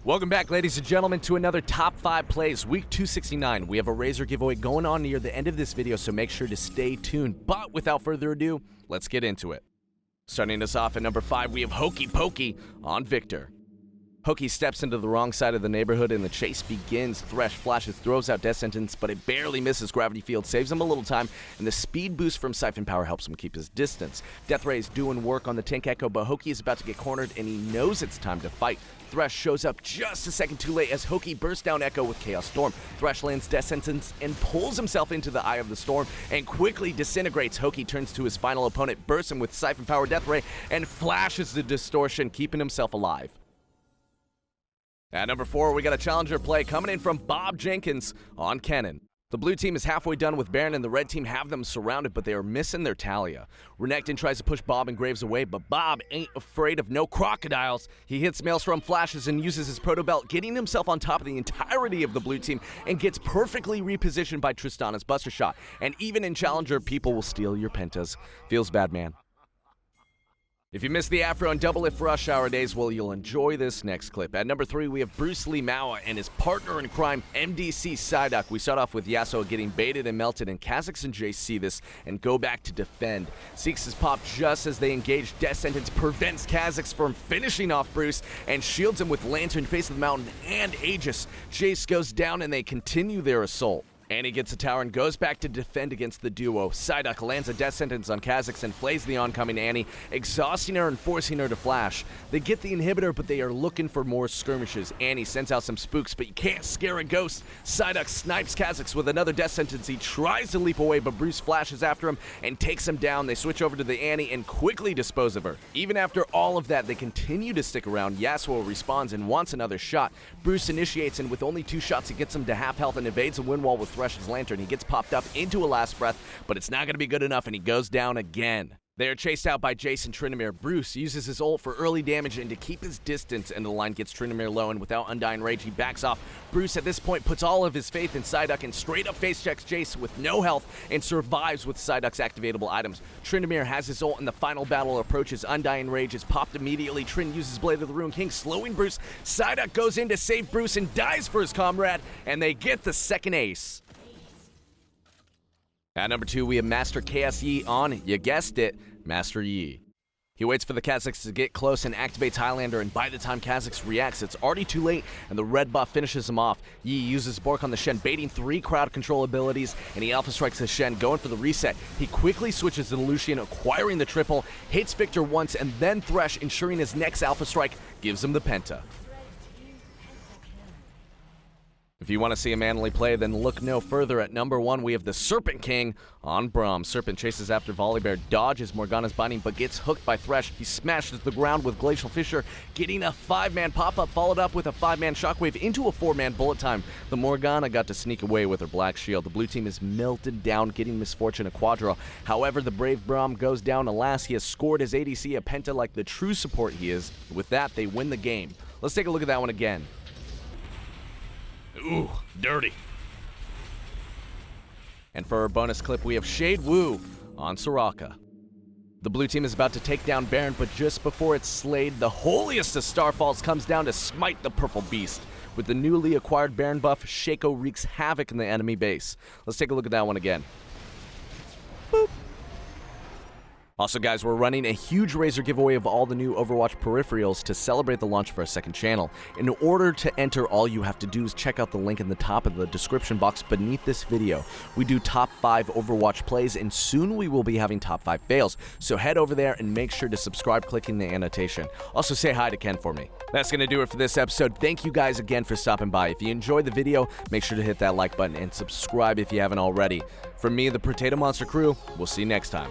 Welcome back, ladies and gentlemen, to another Top 5 Plays, Week 269. We have a Razor giveaway going on near the end of this video, so make sure to stay tuned. But without further ado, let's get into it. Starting us off at number 5, we have HokeyPokey on Viktor. Hokey steps into the wrong side of the neighborhood and the chase begins. Thresh flashes, throws out Death Sentence, but it barely misses. Gravity Field saves him a little time, and the speed boost from Siphon Power helps him keep his distance. Death Ray is doing work on the Tank Echo, but Hokey is about to get cornered, and he knows it's time to fight. Thresh shows up just a second too late as Hokey bursts down Echo with Chaos Storm. Thresh lands Death Sentence and pulls himself into the eye of the storm and quickly disintegrates. Hokey turns to his final opponent, bursts him with Siphon Power Death Ray, and flashes the distortion, keeping himself alive. At number 4, we got a challenger play coming in from Bobjenkins on Kennen. The blue team is halfway done with Baron and the red team have them surrounded, but they are missing their Talia. Renekton tries to push Bob and Graves away, but Bob ain't afraid of no crocodiles. He hits Maelstrom flashes and uses his Proto Belt, getting himself on top of the entirety of the blue team and gets perfectly repositioned by Tristana's Buster Shot. And even in challenger, people will steal your pentas. Feels bad, man. If you missed the Afro and Double Lift Rush Hour days, well, you'll enjoy this next clip. At number 3, we have Bruceleemoua and his partner in crime, MDC Psyduck. We start off with Yasuo getting baited and melted, and Kha'Zix and Jace see this and go back to defend. Seeks his pop just as they engage. Death Sentence prevents Kha'Zix from finishing off Bruce and shields him with Lantern, Face of the Mountain, and Aegis. Jace goes down and they continue their assault. Annie gets a tower and goes back to defend against the duo. Psyduck lands a Death Sentence on Kha'Zix and flays the oncoming Annie, exhausting her and forcing her to flash. They get the inhibitor, but they are looking for more skirmishes. Annie sends out some spooks, but you can't scare a ghost. Psyduck snipes Kha'Zix with another Death Sentence. He tries to leap away, but Bruce flashes after him and takes him down. They switch over to the Annie and quickly dispose of her. Even after all of that, they continue to stick around. Yasuo responds and wants another shot. Bruce initiates, and with only 2 shots, he gets him to half health and evades a wind wall with Thresh's Lantern. He gets popped up into a last breath, but it's not going to be good enough, and he goes down again. They are chased out by Jace and Tryndamere. Bruce uses his ult for early damage and to keep his distance, and the line gets Tryndamere low, and without Undying Rage, he backs off. Bruce at this point puts all of his faith in Psyduck and straight up face checks Jace with no health and survives with Psyduck's activatable items. Tryndamere has his ult and the final battle approaches. Undying Rage is popped immediately. Trynd uses Blade of the Ruined King, slowing Bruce. Psyduck goes in to save Bruce and dies for his comrade, and they get the second ace. At number 2, we have Master Chaos Yi on, you guessed it, Master Yi. He waits for the Kha'Zix to get close and activates Highlander, and by the time Kha'Zix reacts, it's already too late, and the red buff finishes him off. Yi uses Bork on the Shen, baiting 3 crowd control abilities, and he alpha strikes the Shen, going for the reset. He quickly switches to the Lucian, acquiring the triple, hits Viktor once, and then Thresh, ensuring his next alpha strike gives him the penta. If you want to see a manly play, then look no further. At number 1, we have TheSerpentKing on Braum. Serpent chases after Volibear, dodges Morgana's binding, but gets hooked by Thresh. He smashes the ground with Glacial Fissure, getting a 5-man pop-up, followed up with a 5-man Shockwave into a 4-man bullet time. The Morgana got to sneak away with her Black Shield. The blue team is melted down, getting Misfortune a Quadra. However, the brave Braum goes down. Alas, he has scored his ADC a penta like the true support he is. With that, they win the game. Let's take a look at that one again. Ooh, dirty. And for our bonus clip, we have ShadWooo on Soraka. The blue team is about to take down Baron, but just before it's slayed, the holiest of Starfalls comes down to smite the purple beast. With the newly acquired Baron buff, Shaco wreaks havoc in the enemy base. Let's take a look at that one again. Boop. Also, guys, we're running a huge Razor giveaway of all the new Overwatch peripherals to celebrate the launch of our second channel. In order to enter, all you have to do is check out the link in the top of the description box beneath this video. We do top 5 Overwatch plays, and soon we will be having top 5 fails. So head over there and make sure to subscribe clicking the annotation. Also, say hi to Ken for me. That's going to do it for this episode. Thank you guys again for stopping by. If you enjoyed the video, make sure to hit that like button and subscribe if you haven't already. From me, the Protatomonster crew, we'll see you next time.